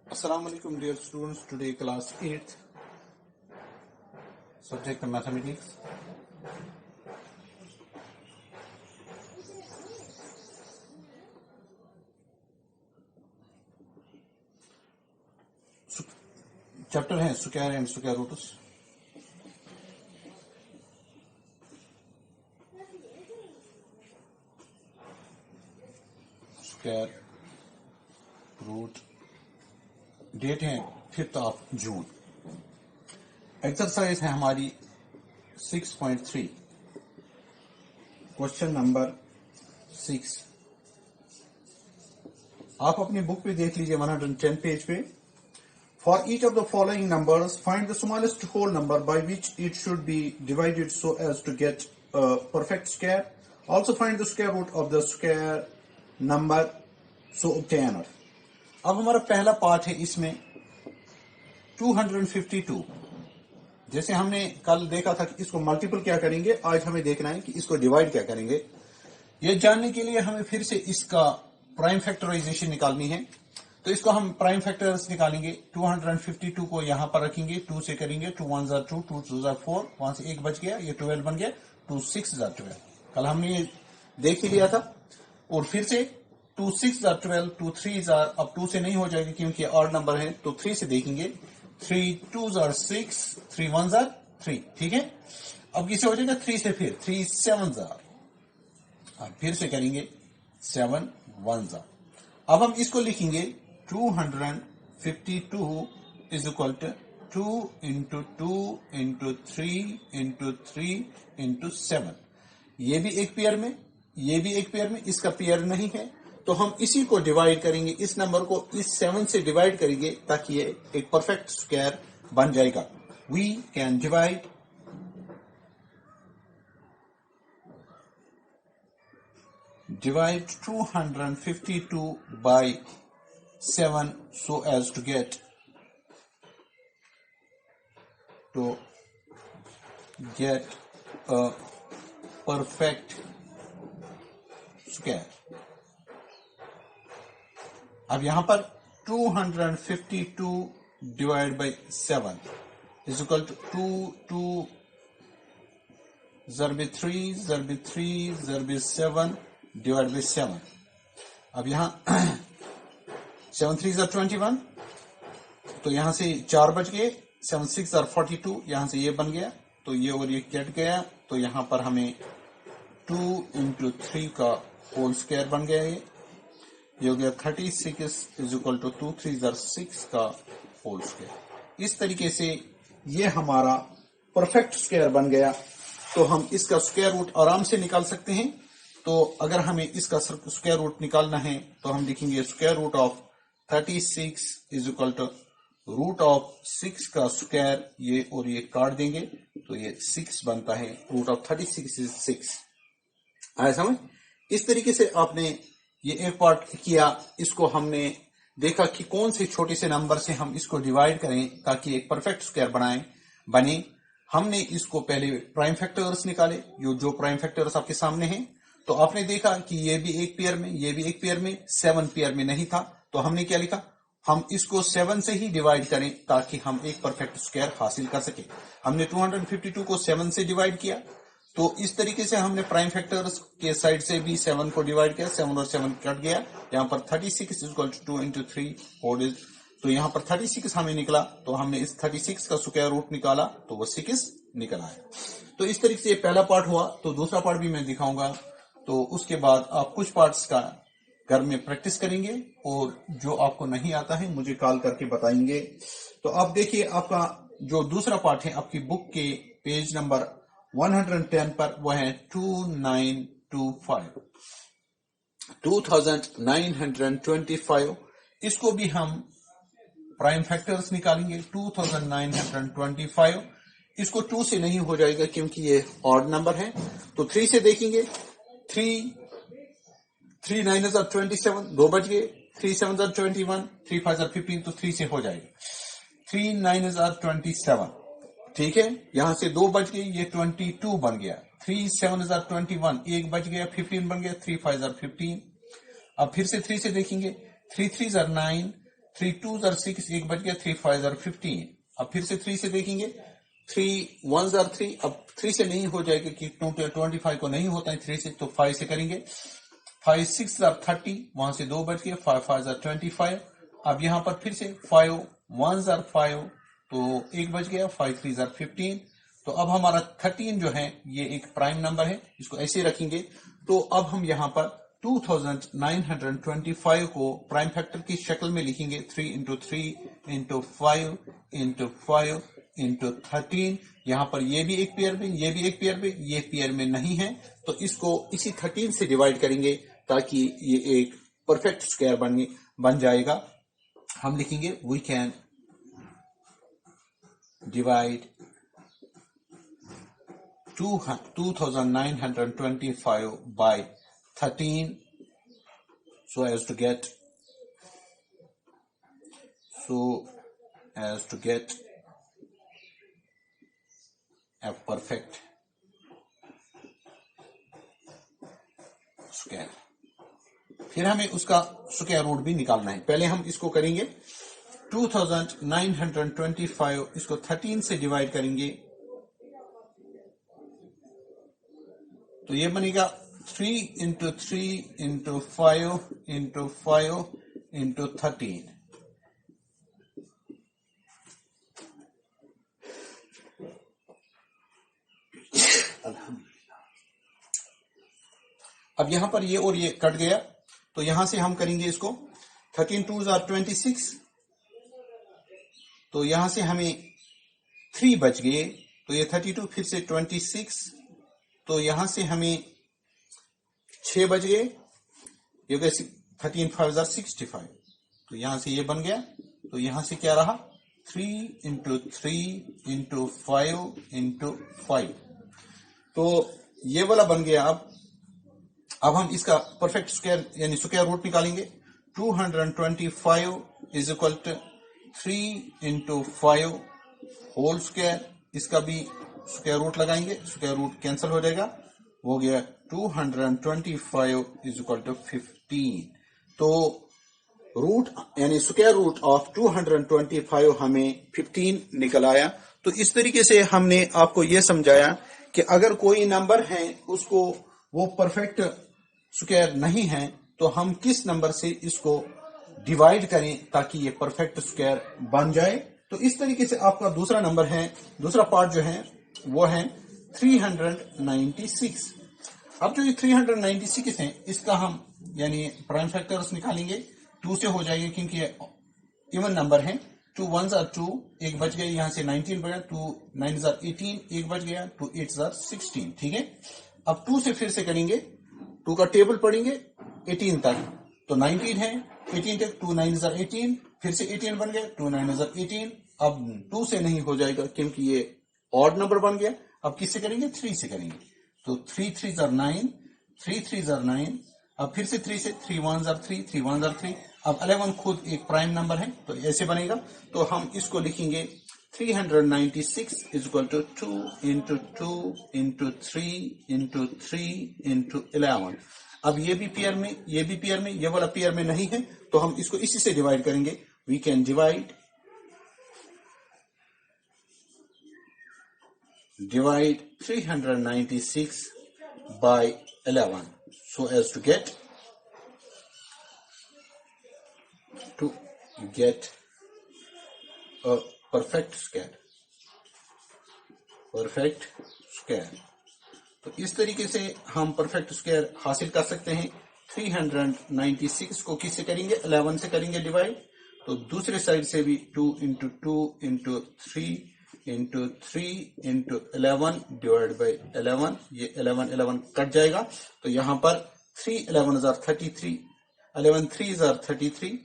Assalamu alaikum dear students, today class 8th, subject mathematics. Chapter है square and square roots. Square root. Date है 5th of June. Exercise है हमारी 6.3. Question number 6. आप अपनी book पे देख लीजिए 110 पेज पे. For each of the following numbers, find the smallest whole number by which it should be divided so as to get a perfect square. Also find the square root of the square number so obtain. अब हमारा पहला part है इसमें 252. जैसे हमने कल देखा था कि इसको मल्टीपल क्या करेंगे, आज हमें देखना है कि इसको डिवाइड क्या करेंगे. ये जानने के लिए हमें फिर से इसका प्राइम फैक्टराइजेशन निकालनी है. तो इसको हम प्राइम फैक्टर्स निकालेंगे. 252 को यहां पर रखेंगे, 2 से करेंगे. 2 1 2, 2 2 4, वहां से 1 बच गया, ये 12 बन गया. 2 6 12. कल हमने ये देख ही लिया था. और फिर से 2 6 12, 2 3 अब 2 से नहीं हो जाएगी क्योंकि ऑड नंबर है, तो 3 से देखेंगे. 3 2 6, 3 1 3. ठीक है. अब किसे हो जाएगा 3 से, फिर 3 7 अब फिर से करेंगे 7 1. अब हम इसको लिखेंगे 252 is equal to 2 into 2 into 3 into 3 into 7. ये भी एक पेयर में, ये भी एक पेयर में, इसका पेयर नहीं है, तो हम इसी को डिवाइड करेंगे. इस नंबर को इस 7 से डिवाइड करेंगे ताकि ये एक परफेक्ट स्क्वायर बन जाएगा. We can divide divide 252 by 7 so as to get a perfect square. अब यहां पर 252 divided by 7 is equal to 2 ज़रब 3 ज़रब 3 ज़रब 7 divided by 7. अब यहां 7 3 21, तो यहां से 4 बच गए. 7 6 42, यहां से ये बन गया, तो ये और ये कट गया, तो यहां पर हमें 2 इंटू 3 का होल स्क्वायर बन गया. ये हो गया 36 इज इक्वल टू 2 3 6 का होल स्क्वायर. इस तरीके से ये हमारा परफेक्ट स्क्वायर बन गया. तो हम इसका स्क्वायर रूट आराम से निकाल सकते हैं. तो अगर हमें इसका स्क्वायर रूट निकालना है तो हम लिखेंगे square root of 36 is equal to root of 6 का स्क्वायर. ये और ये काट देंगे तो ये 6 बनता है. Root of 36 is 6. आया समझ. इस तरीके से आपने ये एक पार्ट किया. इसको हमने देखा कि कौन से छोटे से नंबर से हम इसको डिवाइड करें ताकि एक परफेक्ट स्क्वायर बने. हमने इसको पहले प्राइम फैक्टर्स निकाले, जो प्राइम फैक्टर्स आपके सामने हैं. तो आपने देखा कि ये भी एक पेयर में, ये भी एक पेयर में, 7 पेयर में नहीं था. तो हमने क्या लिखा, हम इसको 7 से ही डिवाइड करें ताकि हम एक परफेक्ट स्क्वायर हासिल कर सके. हमने 252 को 7 से डिवाइड किया. तो इस तरीके से हमने प्राइम फैक्टर्स के साइड से भी 7 को डिवाइड किया. 7 और 7 कट गया. यहाँ पर 36 is equal to 2 into 3 whole. तो यहाँ पर 36 हमें निकला, तो हमने इस 36 का स्क्वायर रूट निकाला तो वो 6 निकला है. तो इस तरीके से पहला पार्ट हुआ. तो दूसरा पार्ट भी मैं दिखाऊंगा. तो उसके बाद आप कुछ पार्ट्स का घर में प्रैक्टिस करेंगे और जो आपको नहीं आता है मुझे कॉल करके बताएंगे. तो आप देखिए, आपका जो दूसरा पार्ट है आपकी बुक के पेज नंबर 110 पर, वो है 2925. इसको भी हम प्राइम फैक्टर्स निकालेंगे. 2925 इसको 2 से नहीं हो जाएगा क्योंकि ये ऑड नंबर है. तो 3 से देखेंगे. 3 9 27, 2 बच गए. 3 7 21, 3 5 15, तो 3 से हो जाएगा. 3 9 27. ठीक है. यहां से 2 बच गए, ये 22 बन गया. 3 7 21, 1 बच गया, 15 बन गया. 3 5 15. अब फिर से 3 से देखेंगे. 3 3 9, 3 2 जार 6, एक बच गया, 3 5 जार 15। अब फिर से 3 से देखेंगे, 3 1 जार 3, अब 3 से नहीं हो जाएगा कि 25 को नहीं होता है 3 से, तो 5 से करेंगे। 5 6 जार 30, वहां से 2 बच गए, 5 5 जार 25। अब यहां पर फिर से 5 1 जार 5, तो एक बच गया, 5 3 जार 15। तो अब हमारा 13 जो है ये एक प्राइम नंबर है, इसको ऐसे रखेंगे। तो अब हम यहाँ पर 2925 को प्राइम फैक्टर की शक्ल में लिखेंगे, 3 इंटू 3 इंटू 5 इंटू 5 इंटू 13। यहाँ पर ये भी एक पेयर में, ये भी एक पेयर में, ये पेयर में नहीं है, तो इसको इसी 13 से डिवाइड करेंगे ताकि ये एक परफेक्ट स्क्वायर बन जाएगा। हम लिखेंगे we can divide 2925 by 13 so as to get a perfect square. फिर हमें उसका स्क्वायर रूट भी निकालना है। पहले हम इसको करेंगे 2925, इसको 13 से डिवाइड करेंगे, तो ये बनेगा 3 इंटू 3 इंटू 5 इंटू 5 इंटू 13। अब यहां पर ये और ये कट गया, तो यहां से हम करेंगे इसको 13 2 जार 26, तो यहां से हमें 3 बच गए, तो ये 32 फिर से 26, तो यहां से हमें 6 बच गए, ये 13 5 जार 65, तो यहां से ये बन गया। तो यहां से क्या रहा, 3 इंटू 3 इंटू 5 इंटू 5, तो ये वाला बन गया। अब हम इसका परफेक्ट स्क्वायर यानी स्क्वायर रूट निकालेंगे। 225 is equal to 3 into 5 whole square, इसका भी स्क्वायर रूट लगाएंगे, स्क्वायर रूट कैंसिल हो जाएगा, हो गया 225 इज इक्वल टू 15। तो रूट यानी स्क्वायर रूट ऑफ 225 हमें 15 निकल आया। तो इस तरीके से हमने आपको यह समझाया कि अगर कोई नंबर है उसको वो परफेक्ट स्क्वायर नहीं है, तो हम किस नंबर से इसको डिवाइड करें ताकि ये परफेक्ट स्क्वायर बन जाए। तो इस तरीके से आपका दूसरा नंबर है, दूसरा पार्ट जो है वो है 396। अब जो ये 396 है, इसका हम यानी प्राइम फैक्टर्स निकालेंगे, 2 से हो जाएगी क्योंकि इवन नंबर है। 2 1 जार 2, एक बच गया, यहां से 19 बचा, 2 9 जार 18, एक बच गया, 2 8 जार 16, ठीक है। अब 2 से फिर से करेंगे, 2 का टेबल पढ़ेंगे 18 तक, तो 19 है, 18 तक 2 9 जार 18, फिर से 18 बन गया, 2 9 जार 18। अब 2 से नहीं हो जाएगा क्योंकि ये ऑड नंबर बन गया। अब किससे करेंगे, 3 से करेंगे, तो 3 3 जार 9, 3 3 जार 9, अब फिर से 3 से, 3 1 जार 3, 3 1 जार 3। अब 11 खुद एक प्राइम नंबर है, तो ऐसे बनेगा। तो हम इसको लिखेंगे 396 is equal to 2 into 2 into 3 into 3 into 11। अब ये भी पेयर में, ये भी पेयर में, ये वाला पेयर में नहीं है, तो हम इसको इसी से डिवाइड करेंगे। We can divide 396 by 11 so as to get a perfect square। तो इस तरीके से हम परफेक्ट स्क्वायर हासिल कर सकते हैं। 396 को किससे करेंगे, 11 से करेंगे डिवाइड, तो दूसरे साइड से भी 2 into 2 into 3 into 3 into 11 divide by 11, ये 11 11 कट जाएगा, तो यहां पर 3 11 जार 33, 11 3 जार 33,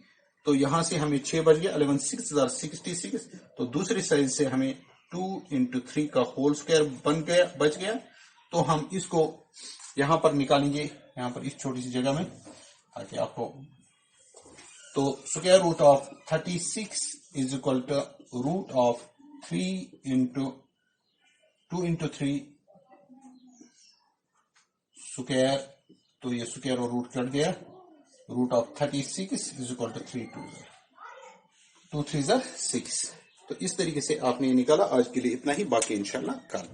तो यहां से हमें 6 बच गया, 11 6 जार 66, तो दूसरी साइड से हमें 2 इंटू 3 का होल स्क्वायर बच गया। तो हम इसको यहां पर निकालेंगे, यहां पर इस छोटी सी जगह में, ताकि आपको, तो square root of 36 is equal to root of 3 into 2 into 3 square, तो ये स्क्वायर और रूट कट गया, root of 36 is equal to 3 2। 2 3 6. تو اس طریقے سے آپ نے نکالا. آج کے لیے اتنا ہی, باقی انشاءاللہ کل.